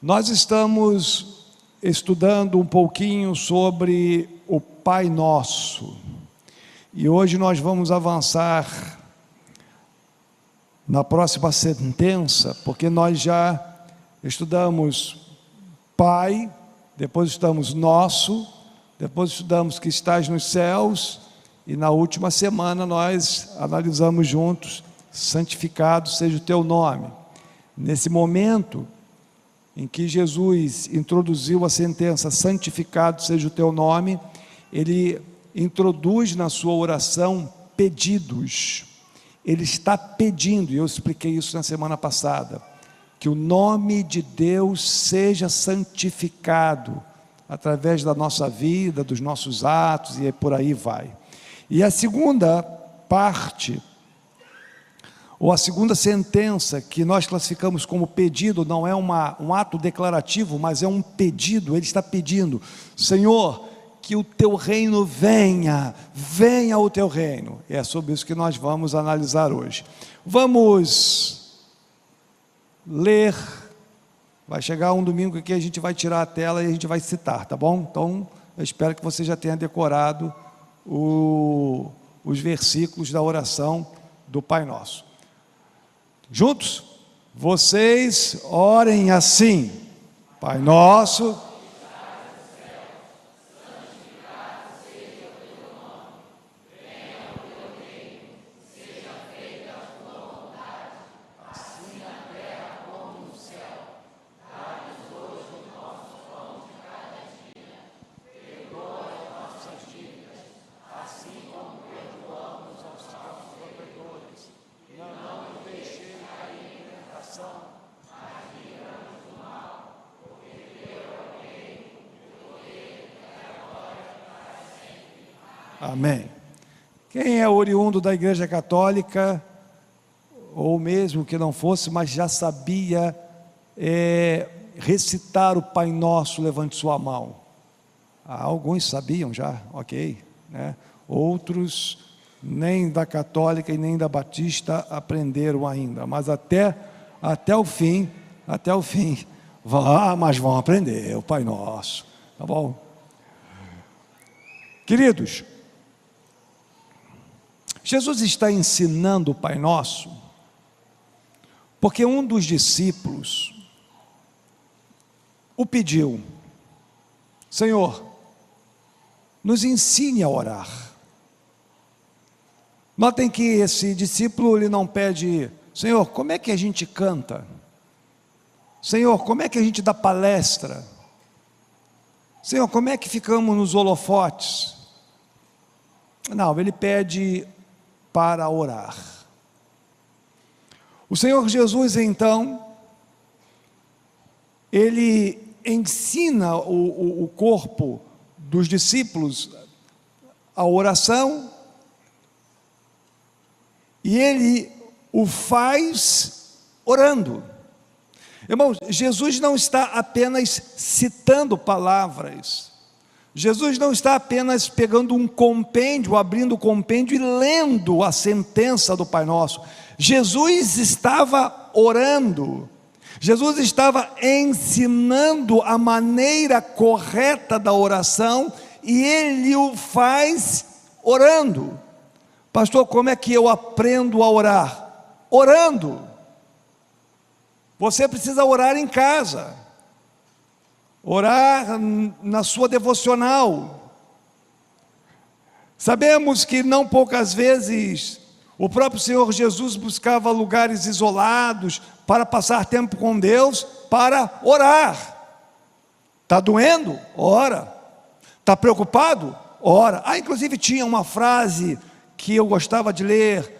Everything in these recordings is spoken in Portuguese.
Nós estamos estudando um pouquinho sobre o Pai Nosso, e hoje nós vamos avançar na próxima sentença, porque nós já estudamos Pai, depois estudamos Nosso, depois estudamos que estás nos céus, e na última semana nós analisamos juntos, santificado seja o teu nome. Nesse momento em que Jesus introduziu a sentença, santificado seja o teu nome, ele introduz na sua oração pedidos. Ele está pedindo, e eu expliquei isso na semana passada, que o nome de Deus seja santificado através da nossa vida, dos nossos atos, e por aí vai. E a segunda parte, ou a segunda sentença, que nós classificamos como pedido, não é um ato declarativo, mas é um pedido. Ele está pedindo: Senhor, que o teu reino venha o teu reino. É sobre isso que nós vamos analisar hoje. Vamos ler, vai chegar um domingo que a gente vai tirar a tela e a gente vai citar, tá bom? Então, eu espero que você já tenha decorado os versículos da oração do Pai Nosso. Juntos? Vocês orem assim: Pai Nosso, amém. Quem é oriundo da Igreja Católica, ou mesmo que não fosse, mas já sabia recitar o Pai Nosso, levante sua mão. Alguns sabiam já, ok, né? Outros nem da Católica e nem da Batista aprenderam ainda, mas até o fim, mas vão aprender o Pai Nosso, tá bom? Queridos, Jesus está ensinando o Pai Nosso, porque um dos discípulos o pediu: Senhor, nos ensine a orar. Notem que esse discípulo, ele não pede: Senhor, como é que a gente canta? Senhor, como é que a gente dá palestra? Senhor, como é que ficamos nos holofotes? Não, ele pede para orar. O Senhor Jesus, então, ele ensina o corpo dos discípulos a oração, e ele o faz orando. Irmãos, Jesus não está apenas citando palavras, Jesus não está apenas pegando um compêndio, abrindo o compêndio e lendo a sentença do Pai Nosso. Jesus estava orando, Jesus estava ensinando a maneira correta da oração, e ele o faz orando. Pastor, como é que eu aprendo a orar? Orando. Você precisa orar em casa, orar na sua devocional. Sabemos que não poucas vezes o próprio Senhor Jesus buscava lugares isolados para passar tempo com Deus, para orar. Está doendo? Ora. Está preocupado? Ora. Inclusive tinha uma frase que eu gostava de ler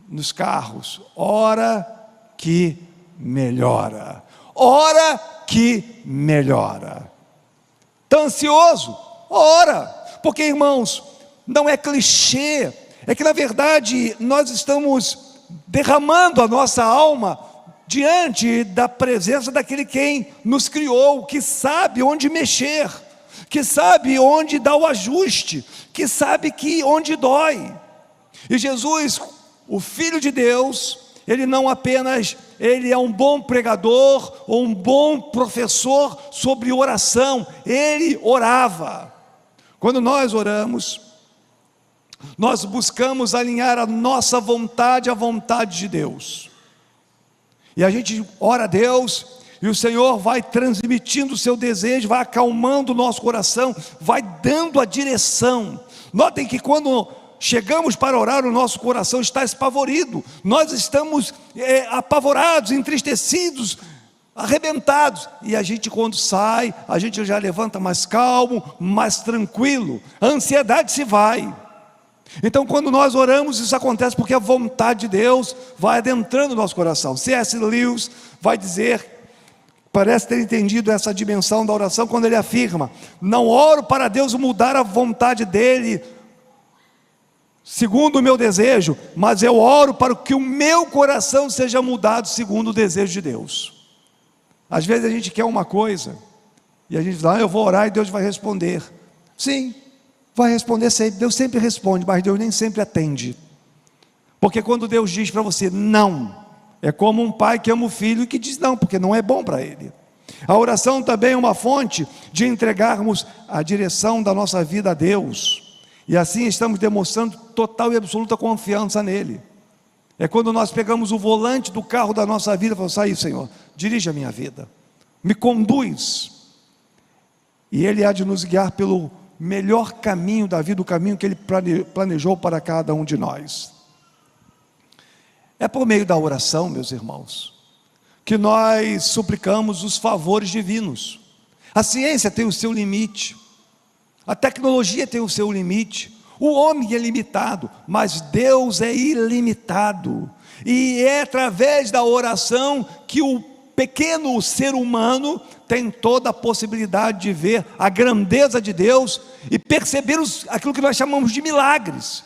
nos carros: ora que melhora. Ora que melhora. Está ansioso? Ora. Porque, irmãos, não é clichê, é que na verdade nós estamos derramando a nossa alma diante da presença daquele quem nos criou, que sabe onde mexer, que sabe onde dar o ajuste, que sabe que onde dói. E Jesus, o Filho de Deus, ele não apenas, ele é um bom pregador ou um bom professor sobre oração, ele orava. Quando nós oramos, nós buscamos alinhar a nossa vontade à vontade de Deus, e a gente ora a Deus, e o Senhor vai transmitindo o seu desejo, vai acalmando o nosso coração, vai dando a direção. Notem que quando chegamos para orar, o nosso coração está espavorido, nós estamos apavorados, entristecidos, arrebentados, e a gente quando sai, a gente já levanta mais calmo, mais tranquilo, a ansiedade se vai. Então quando nós oramos, isso acontece porque a vontade de Deus vai adentrando o nosso coração. C.S. Lewis vai dizer, parece ter entendido essa dimensão da oração, quando ele afirma: não oro para Deus mudar a vontade dele segundo o meu desejo, mas eu oro para que o meu coração seja mudado segundo o desejo de Deus. Às vezes a gente quer uma coisa, e a gente diz, eu vou orar e Deus vai responder. Sim, vai responder sempre, Deus sempre responde, mas Deus nem sempre atende. Porque quando Deus diz para você não, é como um pai que ama o filho e que diz não, porque não é bom para ele. A oração também é uma fonte de entregarmos a direção da nossa vida a Deus, e assim estamos demonstrando total e absoluta confiança nele. É quando nós pegamos o volante do carro da nossa vida e falamos: aí, Senhor, dirige a minha vida, me conduz, e ele há de nos guiar pelo melhor caminho da vida, o caminho que ele planejou para cada um de nós. É por meio da oração, meus irmãos, que nós suplicamos os favores divinos. A ciência tem o seu limite, a tecnologia tem o seu limite, o homem é limitado, mas Deus é ilimitado, e é através da oração que o pequeno ser humano tem toda a possibilidade de ver a grandeza de Deus e perceber aquilo que nós chamamos de milagres.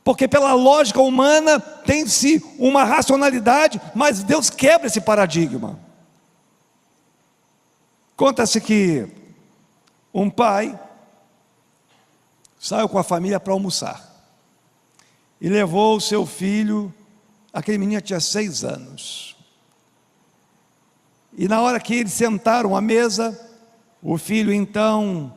Porque pela lógica humana tem-se uma racionalidade, mas Deus quebra esse paradigma. Conta-se que um pai saiu com a família para almoçar e levou o seu filho. Aquele menino tinha 6 anos, e na hora que eles sentaram à mesa, o filho então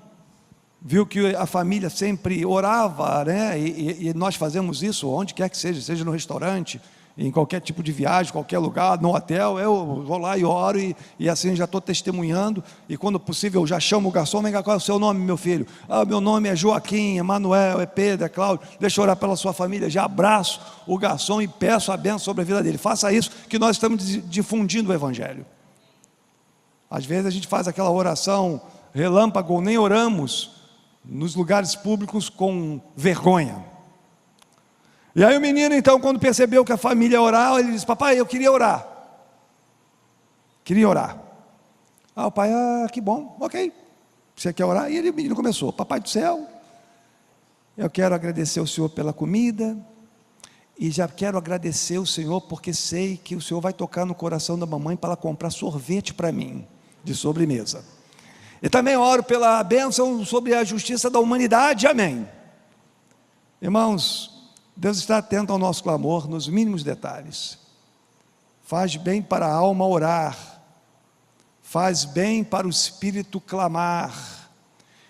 viu que a família sempre orava, né? E nós fazemos isso onde quer que seja, seja no restaurante, em qualquer tipo de viagem, qualquer lugar, no hotel, eu vou lá e oro, e assim já estou testemunhando, e quando possível eu já chamo o garçom: vem cá, qual é o seu nome, meu filho? Meu nome é Joaquim, é Manuel, é Pedro, é Cláudio, deixa eu orar pela sua família. Já abraço o garçom e peço a bênção sobre a vida dele. Faça isso, que nós estamos difundindo o Evangelho. Às vezes a gente faz aquela oração relâmpago, ou nem oramos nos lugares públicos com vergonha. E aí o menino então, quando percebeu que a família orava, ele disse: papai, eu queria orar. Queria orar. O pai: que bom, ok, você quer orar? E o menino começou: papai do céu, eu quero agradecer ao Senhor pela comida, e já quero agradecer ao Senhor porque sei que o Senhor vai tocar no coração da mamãe para ela comprar sorvete para mim, de sobremesa. E também oro pela bênção sobre a justiça da humanidade, amém. Irmãos, Deus está atento ao nosso clamor nos mínimos detalhes. Faz bem para a alma orar, faz bem para o espírito clamar,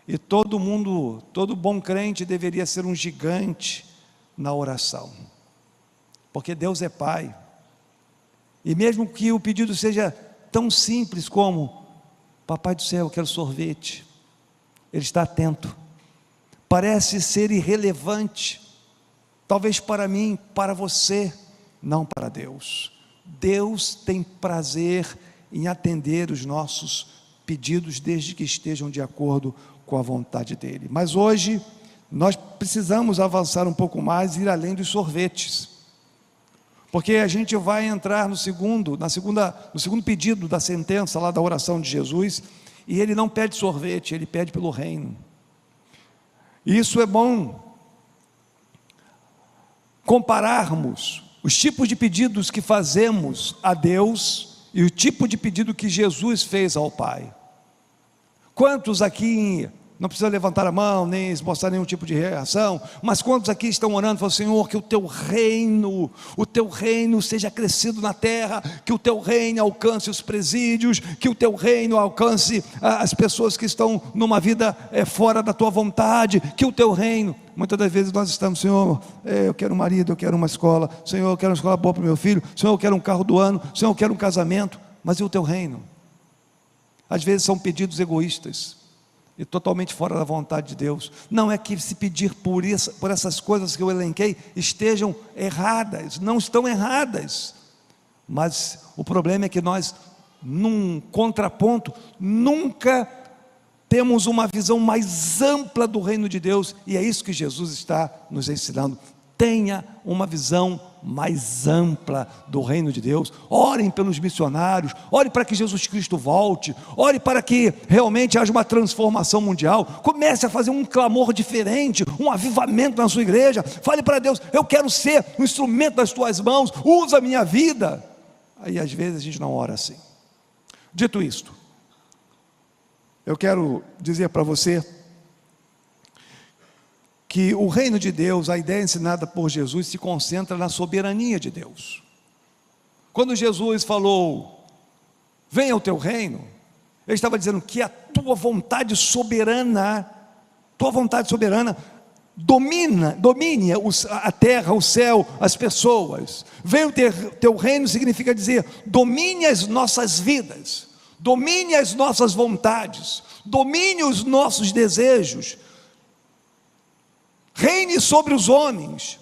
e todo mundo, todo bom crente deveria ser um gigante na oração, porque Deus é Pai, e mesmo que o pedido seja tão simples como: papai do céu, eu quero sorvete, Ele está atento. Parece ser irrelevante, talvez para mim, para você, não para Deus. Deus tem prazer em atender os nossos pedidos, desde que estejam de acordo com a vontade dEle. Mas hoje, nós precisamos avançar um pouco mais e ir além dos sorvetes, porque a gente vai entrar no segundo pedido da sentença lá da oração de Jesus, e ele não pede sorvete, ele pede pelo reino. E isso é bom compararmos os tipos de pedidos que fazemos a Deus e o tipo de pedido que Jesus fez ao Pai. Quantos aqui Não precisa levantar a mão, nem esboçar nenhum tipo de reação. Mas quantos aqui estão orando, falam: Senhor, que o teu reino seja crescido na terra, que o teu reino alcance os presídios, que o teu reino alcance as pessoas que estão numa vida fora da tua vontade, que o teu reino... Muitas das vezes nós estamos: Senhor, eu quero um marido, eu quero uma escola, Senhor, eu quero uma escola boa para o meu filho, Senhor, eu quero um carro do ano, Senhor, eu quero um casamento. Mas e o teu reino? Às vezes são pedidos egoístas e totalmente fora da vontade de Deus. Não é que se pedir por essas coisas que eu elenquei estejam erradas, não estão erradas, mas o problema é que nós, num contraponto, nunca temos uma visão mais ampla do reino de Deus, e é isso que Jesus está nos ensinando. Tenha uma visão mais ampla do reino de Deus. Orem pelos missionários, ore para que Jesus Cristo volte, ore para que realmente haja uma transformação mundial. Comece a fazer um clamor diferente, um avivamento na sua igreja. Fale para Deus: eu quero ser um instrumento das tuas mãos, usa a minha vida. Aí às vezes a gente não ora assim. Dito isto, eu quero dizer para você que o reino de Deus, a ideia ensinada por Jesus, se concentra na soberania de Deus. Quando Jesus falou: venha o teu reino, ele estava dizendo que a tua vontade soberana domine a terra, o céu, as pessoas. Venha o teu reino significa dizer: domine as nossas vidas, domine as nossas vontades, domine os nossos desejos, reine sobre os homens.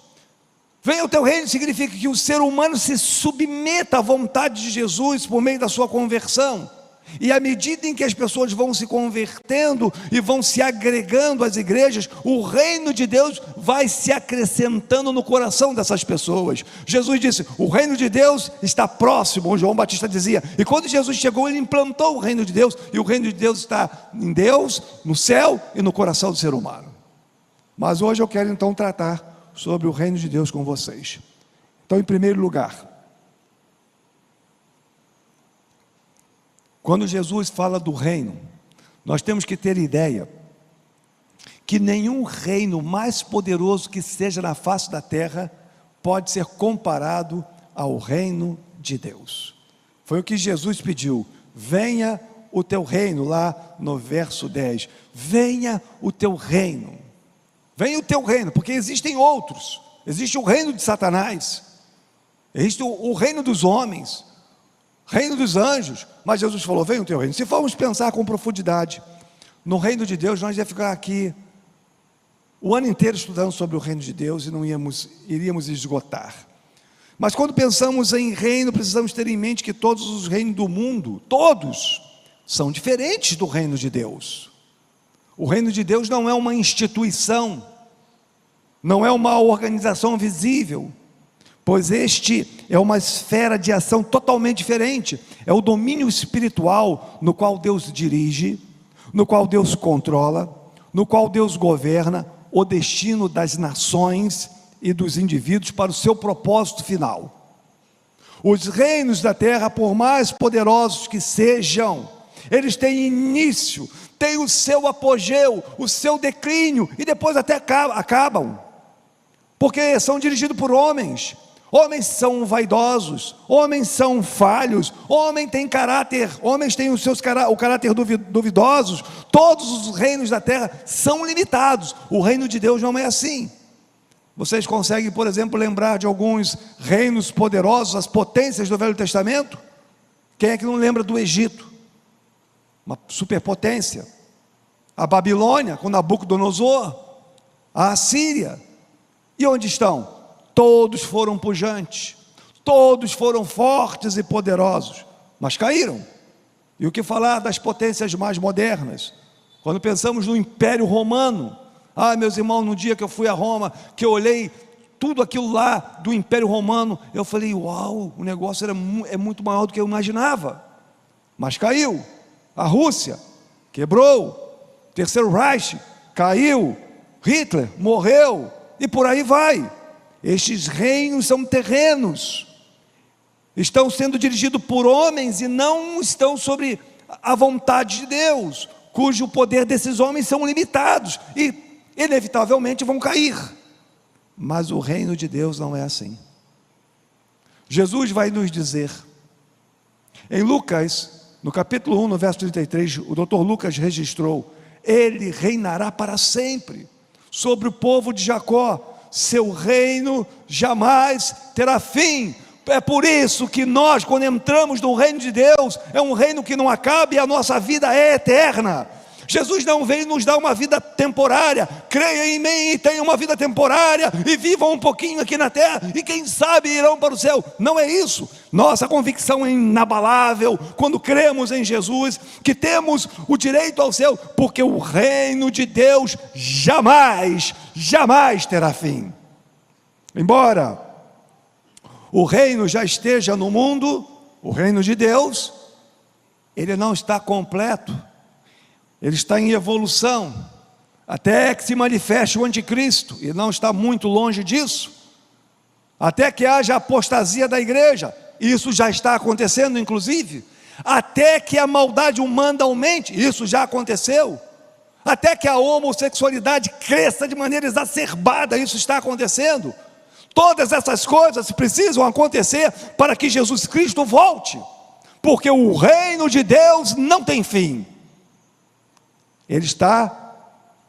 Venha o teu reino significa que o ser humano se submeta à vontade de Jesus por meio da sua conversão. E à medida em que as pessoas vão se convertendo e vão se agregando às igrejas, o reino de Deus vai se acrescentando no coração dessas pessoas. Jesus disse: o reino de Deus está próximo, João Batista dizia. E quando Jesus chegou, ele implantou o reino de Deus, e o reino de Deus está em Deus, no céu e no coração do ser humano. Mas hoje eu quero então tratar sobre o reino de Deus com vocês. Então, em primeiro lugar, quando Jesus fala do reino, nós temos que ter ideia que nenhum reino mais poderoso que seja na face da terra pode ser comparado ao reino de Deus. Foi o que Jesus pediu: venha o teu reino, lá no verso 10. Venha o teu reino. Venha o teu reino, porque existem outros. Existe o reino de Satanás, existe o reino dos homens, reino dos anjos. Mas Jesus falou: venha o teu reino. Se formos pensar com profundidade no reino de Deus, nós ia ficar aqui o ano inteiro estudando sobre o reino de Deus e não iríamos esgotar. Mas quando pensamos em reino, precisamos ter em mente que todos os reinos do mundo, todos, são diferentes do reino de Deus. O reino de Deus não é uma instituição, não é uma organização visível, pois este é uma esfera de ação totalmente diferente. É o domínio espiritual no qual Deus dirige, no qual Deus controla, no qual Deus governa o destino das nações e dos indivíduos para o seu propósito final. Os reinos da terra, por mais poderosos que sejam, eles têm início, têm o seu apogeu, o seu declínio, e depois até acabam, porque são dirigidos por homens. Homens são vaidosos, homens são falhos, homens têm o caráter duvidosos. Todos os reinos da terra são limitados. O reino de Deus não é assim. Vocês conseguem, por exemplo, lembrar de alguns reinos poderosos, as potências do Velho Testamento? Quem é que não lembra do Egito? Uma superpotência. A Babilônia, com Nabucodonosor. A Assíria. E onde estão? Todos foram pujantes, todos foram fortes e poderosos, mas caíram. E o que falar das potências mais modernas? Quando pensamos no Império Romano, meus irmãos, no dia que eu fui a Roma, que eu olhei tudo aquilo lá do Império Romano, eu falei: uau, o negócio é muito maior do que eu imaginava. Mas caiu. A Rússia quebrou, Terceiro Reich caiu, Hitler morreu, e por aí vai. Estes reinos são terrenos, estão sendo dirigidos por homens e não estão sobre a vontade de Deus. cujo poder desses homens são limitados e inevitavelmente vão cair. Mas o reino de Deus não é assim. Jesus vai nos dizer, em Lucas, no capítulo 1, no verso 33, o Dr. Lucas registrou: ele reinará para sempre sobre o povo de Jacó, seu reino jamais terá fim. É por isso que nós, quando entramos no reino de Deus, é um reino que não acaba e a nossa vida é eterna. Jesus não veio nos dar uma vida temporária. Creia em mim e tenha uma vida temporária e vivam um pouquinho aqui na terra e quem sabe irão para o céu. Não é isso. Nossa convicção é inabalável quando cremos em Jesus, que temos o direito ao céu, porque o reino de Deus jamais terá fim. Embora o reino já esteja no mundo, o reino de Deus, ele não está completo. Ele está em evolução, até que se manifeste o anticristo, e não está muito longe disso, até que haja apostasia da igreja, isso já está acontecendo inclusive, até que a maldade humana aumente, isso já aconteceu, até que a homossexualidade cresça de maneira exacerbada, isso está acontecendo. Todas essas coisas precisam acontecer para que Jesus Cristo volte, porque o reino de Deus não tem fim. Ele está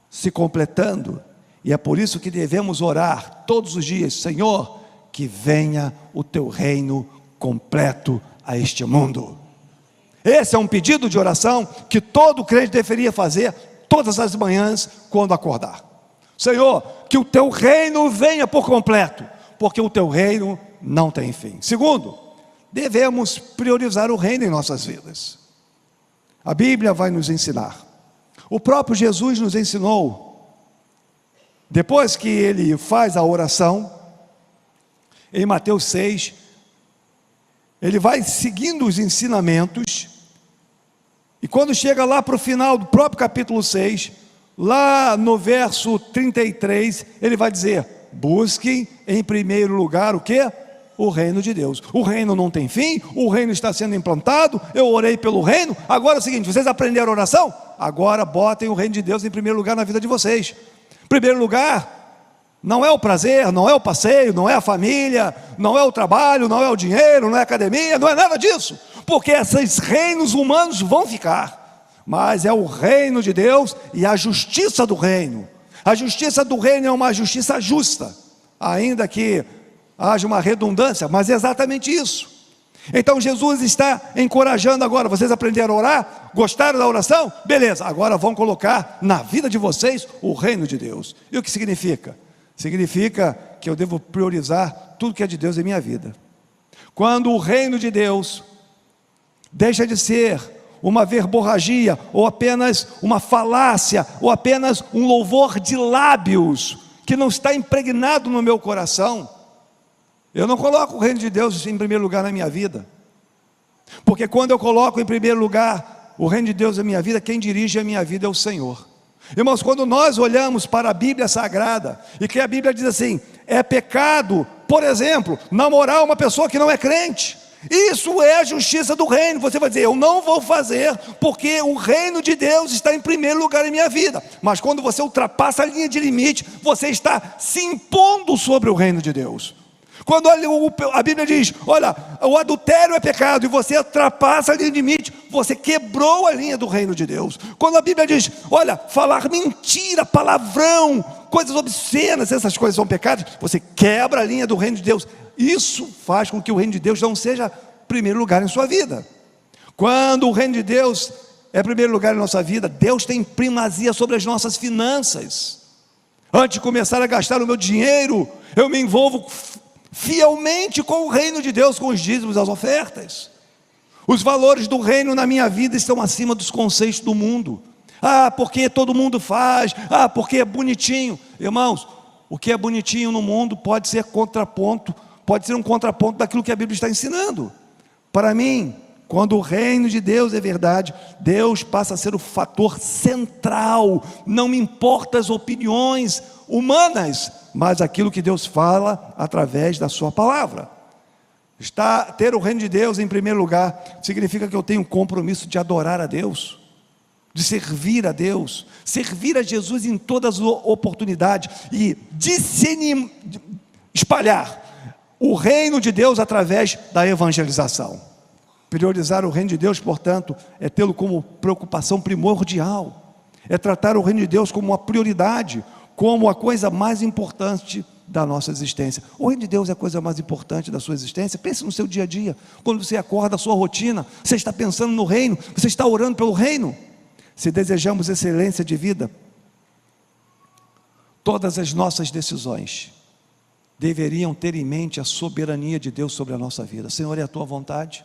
se completando, e é por isso que devemos orar todos os dias: Senhor, que venha o teu reino completo a este mundo. Esse é um pedido de oração que todo crente deveria fazer todas as manhãs quando acordar. Senhor, que o teu reino venha por completo, porque o teu reino não tem fim. Segundo, devemos priorizar o reino em nossas vidas. A Bíblia vai nos ensinar. O próprio Jesus nos ensinou, depois que ele faz a oração, em Mateus 6, ele vai seguindo os ensinamentos, e quando chega lá para o final do próprio capítulo 6, lá no verso 33, ele vai dizer: busquem em primeiro lugar o quê? O reino de Deus. O reino não tem fim, o reino está sendo implantado, eu orei pelo reino. Agora é o seguinte, vocês aprenderam a oração? Agora botem o reino de Deus em primeiro lugar na vida de vocês. Primeiro lugar, não é o prazer, não é o passeio, não é a família, não é o trabalho, não é o dinheiro, não é a academia, não é nada disso, porque esses reinos humanos vão ficar, mas é o reino de Deus e a justiça do reino. A justiça do reino é uma justiça justa, ainda que haja uma redundância, mas é exatamente isso. Então Jesus está encorajando agora: vocês aprenderam a orar? Gostaram da oração? Beleza, agora vão colocar na vida de vocês o reino de Deus. E o que significa? Significa que eu devo priorizar tudo que é de Deus em minha vida. Quando o reino de Deus deixa de ser uma verborragia, ou apenas uma falácia, ou apenas um louvor de lábios, que não está impregnado no meu coração, eu não coloco o reino de Deus em primeiro lugar na minha vida, porque quando eu coloco em primeiro lugar o reino de Deus na minha vida, quem dirige a minha vida é o Senhor. Irmãos, quando nós olhamos para a Bíblia Sagrada, e que a Bíblia diz assim: é pecado, por exemplo, namorar uma pessoa que não é crente, isso é a justiça do reino. Você vai dizer: eu não vou fazer, porque o reino de Deus está em primeiro lugar em minha vida. Mas quando você ultrapassa a linha de limite, você está se impondo sobre o reino de Deus. Quando a Bíblia diz: olha, o adultério é pecado, e você ultrapassa a linha de limite, você quebrou a linha do reino de Deus. Quando a Bíblia diz: olha, falar mentira, palavrão, coisas obscenas, essas coisas são pecados, você quebra a linha do reino de Deus. Isso faz com que o reino de Deus não seja primeiro lugar em sua vida. Quando o reino de Deus é primeiro lugar em nossa vida, Deus tem primazia sobre as nossas finanças. Antes de começar a gastar o meu dinheiro, eu me envolvo fielmente com o reino de Deus, com os dízimos, as ofertas. Os valores do reino na minha vida estão acima dos conceitos do mundo. Ah, porque todo mundo faz, ah, porque é bonitinho. Irmãos, o que é bonitinho no mundo pode ser contraponto, pode ser um contraponto daquilo que a Bíblia está ensinando. Para mim, quando o reino de Deus é verdade, Deus passa a ser o fator central. Não me importam as opiniões humanas, mas aquilo que Deus fala através da sua palavra. Ter o reino de Deus em primeiro lugar significa que eu tenho um compromisso de adorar a Deus, de servir a Deus, servir a Jesus em todas as oportunidades e espalhar o reino de Deus através da evangelização. Priorizar o reino de Deus, portanto, é tê-lo como preocupação primordial, é tratar o reino de Deus como uma prioridade, como a coisa mais importante da nossa existência. O reino de Deus é a coisa mais importante da sua existência. Pense no seu dia a dia, quando você acorda, a sua rotina, você está pensando no reino, você está orando pelo reino. Se desejamos excelência de vida, todas as nossas decisões deveriam ter em mente a soberania de Deus sobre a nossa vida. Senhor, é a tua vontade?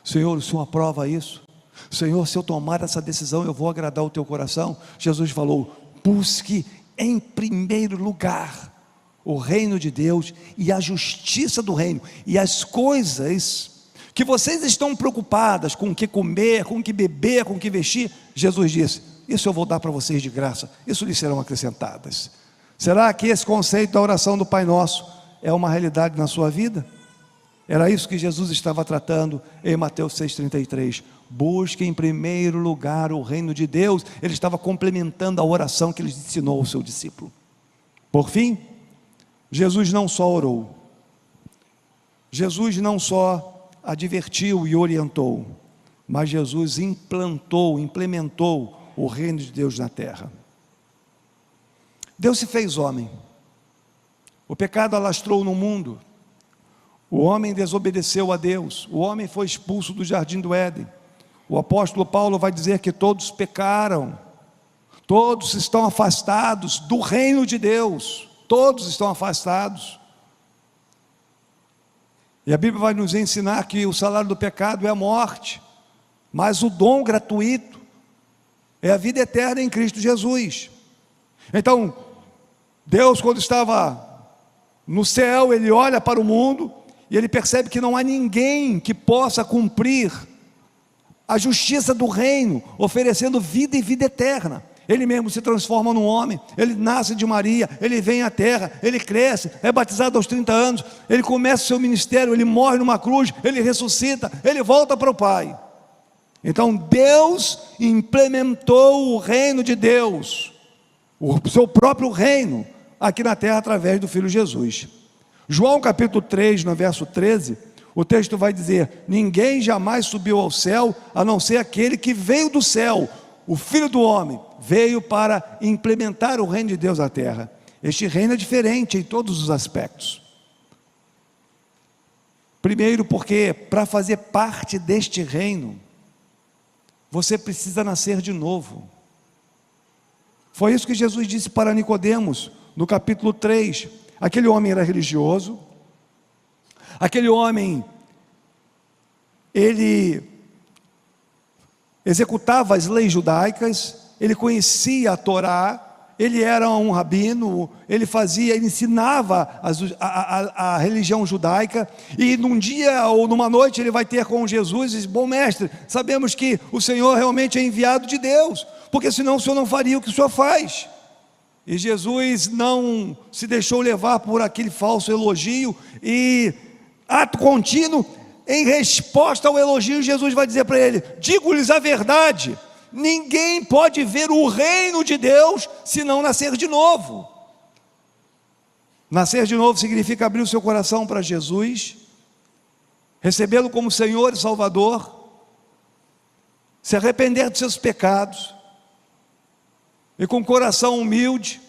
Senhor, o Senhor aprova isso? Senhor, se eu tomar essa decisão, eu vou agradar o teu coração? Jesus falou: busque em primeiro lugar o reino de Deus e a justiça do reino, e as coisas que vocês estão preocupadas com o que comer, com o que beber, com o que vestir, Jesus disse: isso eu vou dar para vocês de graça, isso lhes serão acrescentadas. Será que esse conceito da oração do Pai Nosso é uma realidade na sua vida? Era isso que Jesus estava tratando em Mateus 6,33. Busque em primeiro lugar o reino de Deus. Ele estava complementando a oração que ele ensinou ao seu discípulo. Por fim, Jesus não só orou, Jesus não só advertiu e orientou, mas Jesus implementou o reino de Deus na terra. Deus se fez homem, o pecado alastrou no mundo, o homem desobedeceu a Deus, o homem foi expulso do jardim do Éden. O apóstolo Paulo vai dizer que todos pecaram, todos estão afastados do reino de Deus, todos estão afastados. E a Bíblia vai nos ensinar que o salário do pecado é a morte, mas o dom gratuito é a vida eterna em Cristo Jesus. Então, Deus, quando estava no céu, ele olha para o mundo e ele percebe que não há ninguém que possa cumprir a justiça do reino, oferecendo vida e vida eterna. Ele mesmo se transforma num homem, ele nasce de Maria, ele vem à terra, ele cresce, é batizado aos 30 anos, ele começa o seu ministério, ele morre numa cruz, ele ressuscita, ele volta para o Pai. Então Deus implementou o reino de Deus, o seu próprio reino, aqui na terra através do Filho Jesus. João capítulo 3, no verso 13, o texto vai dizer: ninguém jamais subiu ao céu, a não ser aquele que veio do céu, o Filho do Homem, veio para implementar o reino de Deus na terra. Este reino é diferente em todos os aspectos. Primeiro, porque para fazer parte deste reino, você precisa nascer de novo. Foi isso que Jesus disse para Nicodemos, no capítulo 3. Aquele homem era religioso, aquele homem, ele executava as leis judaicas, ele conhecia a Torá, ele era um rabino, ele ensinava a religião judaica, e num dia ou numa noite ele vai ter com Jesus e diz: bom mestre, sabemos que o Senhor realmente é enviado de Deus, porque senão o Senhor não faria o que o Senhor faz. E Jesus não se deixou levar por aquele falso elogio, e ato contínuo, em resposta ao elogio, Jesus vai dizer para ele: digo-lhes a verdade, ninguém pode ver o reino de Deus se não nascer de novo. Nascer de novo significa abrir o seu coração para Jesus, recebê-lo como Senhor e Salvador, se arrepender dos seus pecados, e com o coração humilde,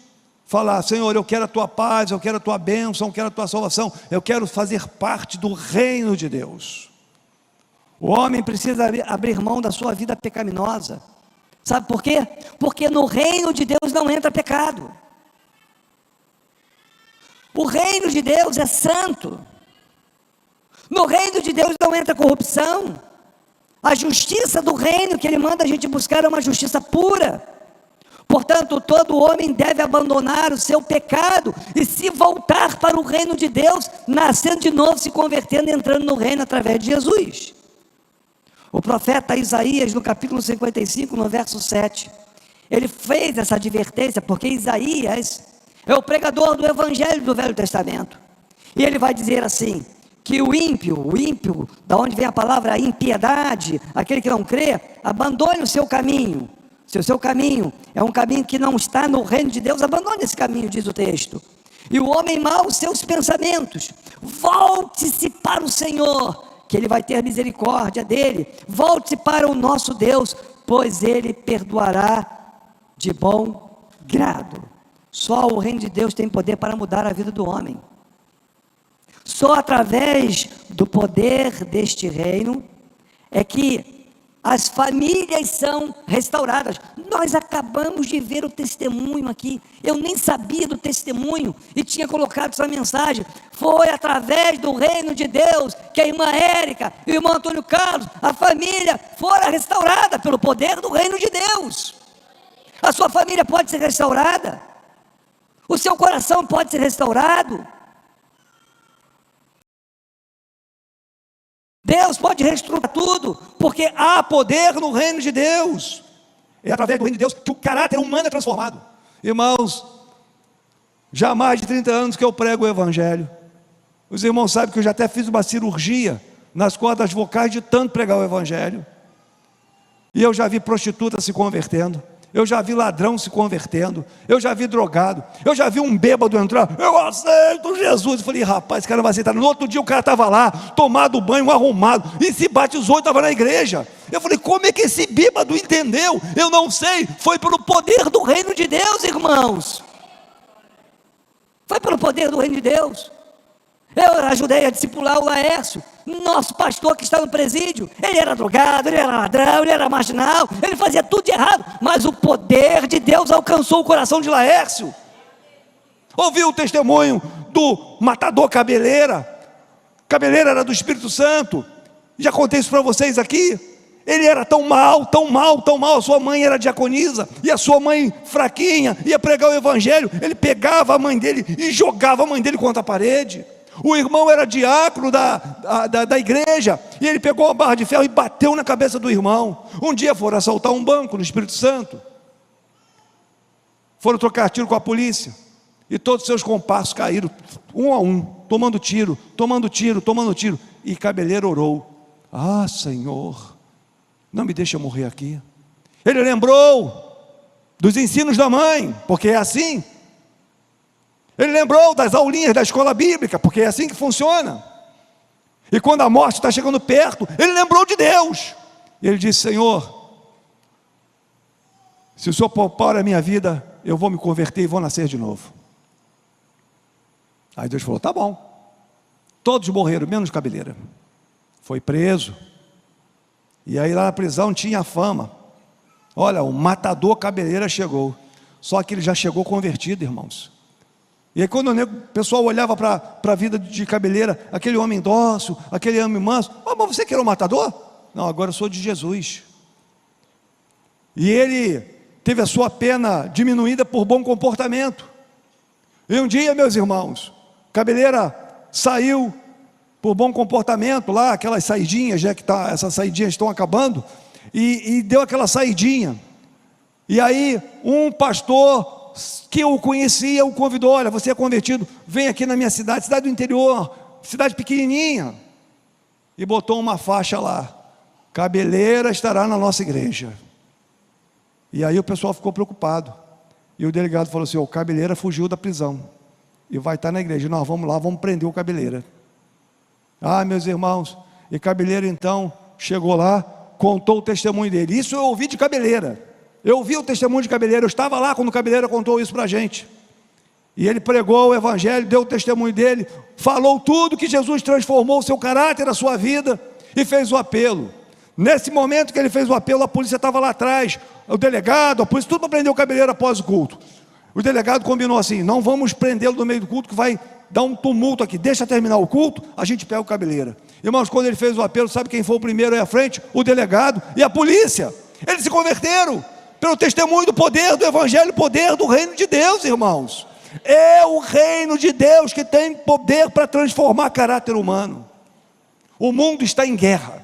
falar: Senhor, eu quero a tua paz, eu quero a tua bênção, eu quero a tua salvação, eu quero fazer parte do reino de Deus. O homem precisa abrir mão da sua vida pecaminosa. Sabe por quê? Porque no reino de Deus não entra pecado. O reino de Deus é santo. No reino de Deus não entra corrupção. A justiça do reino que ele manda a gente buscar é uma justiça pura. Portanto, todo homem deve abandonar o seu pecado e se voltar para o reino de Deus, nascendo de novo, se convertendo, entrando no reino através de Jesus. O profeta Isaías, no capítulo 55, no verso 7, ele fez essa advertência, porque Isaías é o pregador do evangelho do Velho Testamento, e ele vai dizer assim, que o ímpio, da onde vem a palavra impiedade, aquele que não crê, abandone o seu caminho, Se o seu caminho é um caminho que não está no reino de Deus, abandone esse caminho, diz o texto. E o homem mau, os seus pensamentos, volte-se para o Senhor, que Ele vai ter misericórdia dele. Volte-se para o nosso Deus, pois Ele perdoará de bom grado. Só o reino de Deus tem poder para mudar a vida do homem. Só através do poder deste reino é que as famílias são restauradas. Nós acabamos de ver o testemunho aqui. Eu nem sabia do testemunho e tinha colocado essa mensagem. Foi através do reino de Deus que a irmã Érica e o irmão Antônio Carlos, a família, foram restaurada pelo poder do reino de Deus. A sua família pode ser restaurada. O seu coração pode ser restaurado. Deus pode restaurar tudo, porque há poder no reino de Deus. É através do reino de Deus que o caráter humano é transformado. Irmãos, já há mais de 30 anos que eu prego o Evangelho. Os irmãos sabem que eu já até fiz uma cirurgia nas cordas vocais de tanto pregar o Evangelho. E eu já vi prostituta se convertendo. Eu já vi ladrão se convertendo, eu já vi drogado, eu já vi um bêbado entrar, eu aceito Jesus. Eu falei, rapaz, esse cara não vai aceitar. No outro dia o cara estava lá, tomado banho, arrumado, e se batizou e estava na igreja. Eu falei, como é que esse bêbado entendeu? Eu não sei, foi pelo poder do reino de Deus, irmãos. Foi pelo poder do reino de Deus. Eu ajudei a discipular o Laércio, nosso pastor que está no presídio. Ele era drogado, ele era ladrão, ele era marginal, ele fazia tudo de errado, mas o poder de Deus alcançou o coração de Laércio. Ouviu o testemunho do matador Cabeleira? Cabeleira era do Espírito Santo. Já contei isso para vocês aqui. Ele era tão mal, tão mal, tão mal. A sua mãe era diaconisa, e a sua mãe fraquinha, ia pregar o Evangelho. Ele pegava a mãe dele e jogava a mãe dele contra a parede. O irmão era diácono da igreja, e ele pegou a barra de ferro e bateu na cabeça do irmão. Um dia foram assaltar um banco no Espírito Santo, foram trocar tiro com a polícia, e todos os seus compassos caíram, um a um, tomando tiro, tomando tiro, tomando tiro. E Cabeleira orou: ah, Senhor, não me deixa morrer aqui. Ele lembrou dos ensinos da mãe, porque é assim. Ele lembrou das aulinhas da escola bíblica, porque é assim que funciona. E quando a morte está chegando perto, ele lembrou de Deus. E ele disse: Senhor, se o Senhor poupar a minha vida, eu vou me converter e vou nascer de novo. Aí Deus falou: tá bom. Todos morreram, menos Cabeleira. Foi preso. E aí lá na prisão tinha fama. Olha, o matador Cabeleira chegou. Só que ele já chegou convertido, irmãos. E aí quando o pessoal olhava para a vida de Cabeleira, aquele homem dócil, aquele homem manso: mas você que era o matador? Não, agora eu sou de Jesus. E ele teve a sua pena diminuída por bom comportamento. E um dia, meus irmãos, Cabeleira saiu por bom comportamento lá, aquelas saidinhas, já que essas saidinhas estão acabando, e deu aquela saidinha. E aí um pastor que o conhecia o convidou: olha, você é convertido, vem aqui na minha cidade, cidade do interior, cidade pequenininha. E botou uma faixa lá: Cabeleira estará na nossa igreja. E aí o pessoal ficou preocupado, e o delegado falou assim: o Cabeleira fugiu da prisão e vai estar na igreja. Nós vamos lá, vamos prender o Cabeleira. Ah, meus irmãos, e Cabeleira então chegou lá, contou o testemunho dele. Isso eu ouvi de Cabeleira. Eu ouvi o testemunho de Cabeleira, eu estava lá quando Cabeleira contou isso para a gente. E ele pregou o Evangelho, deu o testemunho dele, falou tudo que Jesus transformou o seu caráter, a sua vida, e fez o apelo. Nesse momento que ele fez o apelo, a polícia estava lá atrás, o delegado, a polícia, tudo para prender o Cabeleira após o culto. O delegado combinou assim: não vamos prendê-lo no meio do culto, que vai dar um tumulto aqui, deixa terminar o culto, a gente pega o Cabeleira. Irmãos, quando ele fez o apelo, sabe quem foi o primeiro aí à frente? O delegado e a polícia. Eles se converteram pelo testemunho do poder do Evangelho, poder do reino de Deus, irmãos. É o reino de Deus que tem poder para transformar caráter humano. O mundo está em guerra.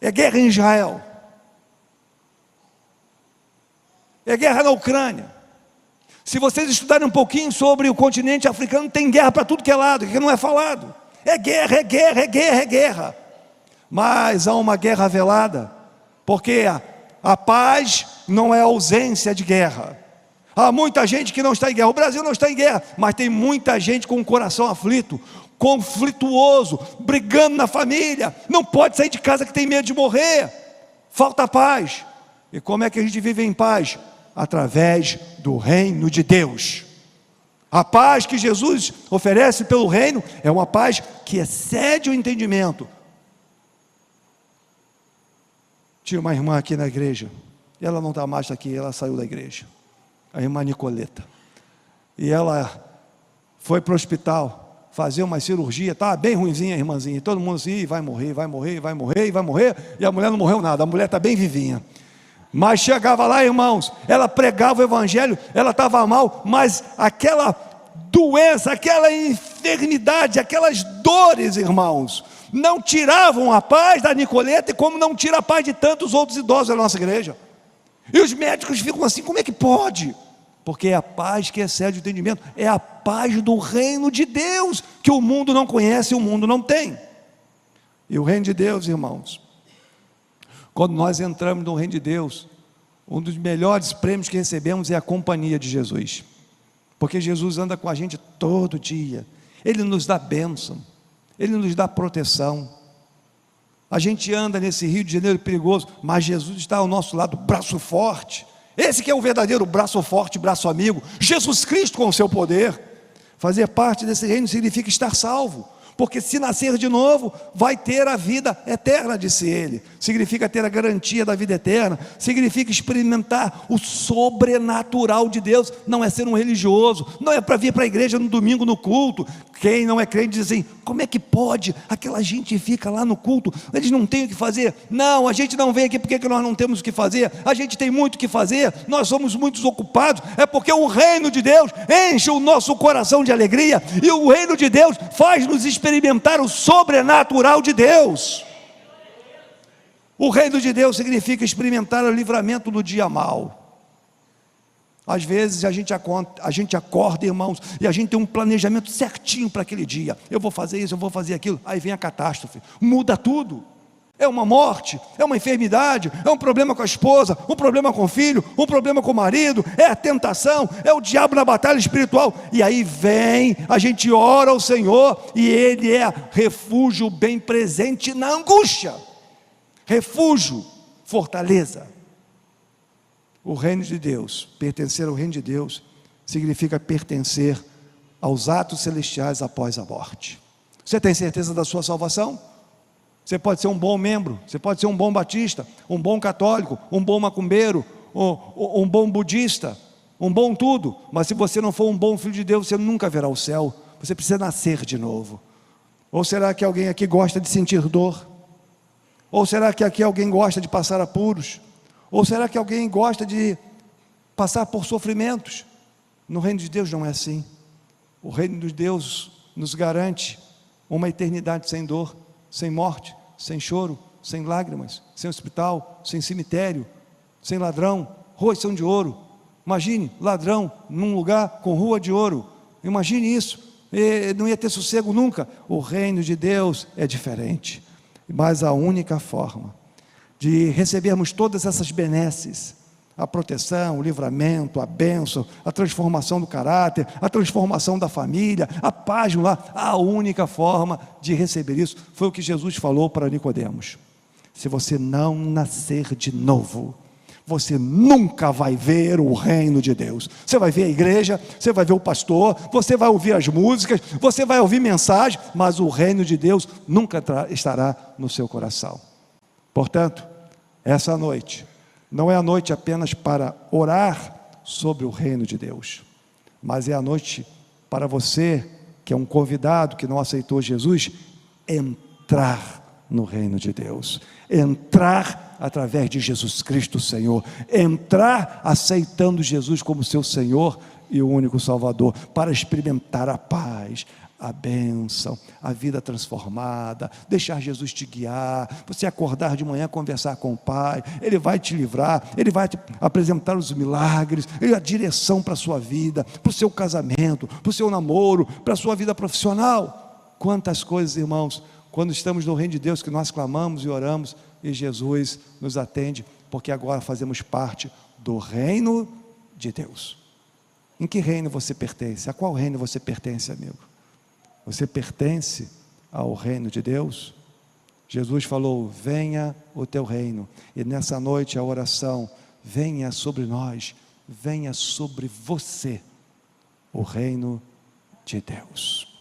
É guerra em Israel, é guerra na Ucrânia. Se vocês estudarem um pouquinho sobre o continente africano, tem guerra para tudo que é lado, que não é falado. É guerra, é guerra, é guerra, é guerra. Mas há uma guerra velada, porque A paz não é ausência de guerra. Há muita gente que não está em guerra. O Brasil não está em guerra, mas tem muita gente com o coração aflito, conflituoso, brigando na família, não pode sair de casa que tem medo de morrer, falta paz. E como é que a gente vive em paz? Através do reino de Deus. A paz que Jesus oferece pelo reino é uma paz que excede o entendimento. Tinha uma irmã aqui na igreja, e ela não está mais aqui, ela saiu da igreja, a irmã Nicoleta, e ela foi para o hospital fazer uma cirurgia, estava bem ruimzinha a irmãzinha, e todo mundo assim, vai morrer, vai morrer, vai morrer, vai morrer, e a mulher não morreu nada, a mulher está bem vivinha. Mas chegava lá, irmãos, ela pregava o evangelho, ela estava mal, mas aquela doença, aquela enfermidade, aquelas dores, irmãos, não tiravam a paz da Nicoleta, e como não tira a paz de tantos outros idosos da nossa igreja. E os médicos ficam assim, como é que pode? Porque é a paz que excede o entendimento, é a paz do reino de Deus, que o mundo não conhece e o mundo não tem. E o reino de Deus, irmãos, quando nós entramos no reino de Deus, um dos melhores prêmios que recebemos é a companhia de Jesus, porque Jesus anda com a gente todo dia, Ele nos dá bênção, Ele nos dá proteção. A gente anda nesse Rio de Janeiro perigoso, mas Jesus está ao nosso lado, braço forte. Esse que é o verdadeiro braço forte, braço amigo, Jesus Cristo com o seu poder. Fazer parte desse reino significa estar salvo, porque se nascer de novo, vai ter a vida eterna, disse ele. Significa ter a garantia da vida eterna, significa experimentar o sobrenatural de Deus. Não é ser um religioso, não é para vir para a igreja no domingo no culto. Quem não é crente diz assim, como é que pode? Aquela gente fica lá no culto, eles não têm o que fazer. Não, a gente não vem aqui porque nós não temos o que fazer, a gente tem muito o que fazer, nós somos muito ocupados, é porque o reino de Deus enche o nosso coração de alegria, e o reino de Deus faz-nos experimentar o sobrenatural de Deus. O reino de Deus significa experimentar o livramento no dia mau. Às vezes a gente acorda, irmãos, e a gente tem um planejamento certinho para aquele dia. Eu vou fazer isso, eu vou fazer aquilo. Aí vem a catástrofe, muda tudo. É uma morte, é uma enfermidade, é um problema com a esposa, um problema com o filho, um problema com o marido, é a tentação, é o diabo na batalha espiritual. E aí vem, a gente ora ao Senhor, e Ele é refúgio bem presente na angústia. Refúgio, fortaleza. O reino de Deus, pertencer ao reino de Deus, significa pertencer aos atos celestiais após a morte. Você tem certeza da sua salvação? Você pode ser um bom membro, você pode ser um bom batista, um bom católico, um bom macumbeiro, um bom budista, um bom tudo, mas se você não for um bom filho de Deus, você nunca verá o céu. Você precisa nascer de novo. Ou será que alguém aqui gosta de sentir dor? Ou será que aqui alguém gosta de passar apuros? Ou será que alguém gosta de passar por sofrimentos? No reino de Deus não é assim. O reino de Deus nos garante uma eternidade sem dor, sem morte, sem choro, sem lágrimas, sem hospital, sem cemitério, sem ladrão, ruas são de ouro. Imagine, ladrão num lugar com rua de ouro. Imagine isso, não ia ter sossego nunca. O reino de Deus é diferente. Mas a única forma de recebermos todas essas benesses, a proteção, o livramento, a bênção, a transformação do caráter, a transformação da família, a paz lá, a única forma de receber isso foi o que Jesus falou para Nicodemos: se você não nascer de novo, você nunca vai ver o reino de Deus. Você vai ver a igreja, você vai ver o pastor, você vai ouvir as músicas, você vai ouvir mensagem, mas o reino de Deus nunca estará no seu coração. Portanto, essa noite não é a noite apenas para orar sobre o reino de Deus, mas é a noite para você, que é um convidado, que não aceitou Jesus, entrar no reino de Deus, entrar através de Jesus Cristo Senhor, entrar aceitando Jesus como seu Senhor e o único Salvador, para experimentar a paz, a bênção, a vida transformada, deixar Jesus te guiar, você acordar de manhã, conversar com o Pai, Ele vai te livrar, Ele vai te apresentar os milagres, a direção para a sua vida, para o seu casamento, para o seu namoro, para a sua vida profissional. Quantas coisas, irmãos, quando estamos no reino de Deus, que nós clamamos e oramos, e Jesus nos atende porque agora fazemos parte do reino de Deus. Em que reino você pertence? A qual reino você pertence, amigo? Você pertence ao reino de Deus? Jesus falou: venha o teu reino. E nessa noite a oração: venha sobre nós, venha sobre você o reino de Deus.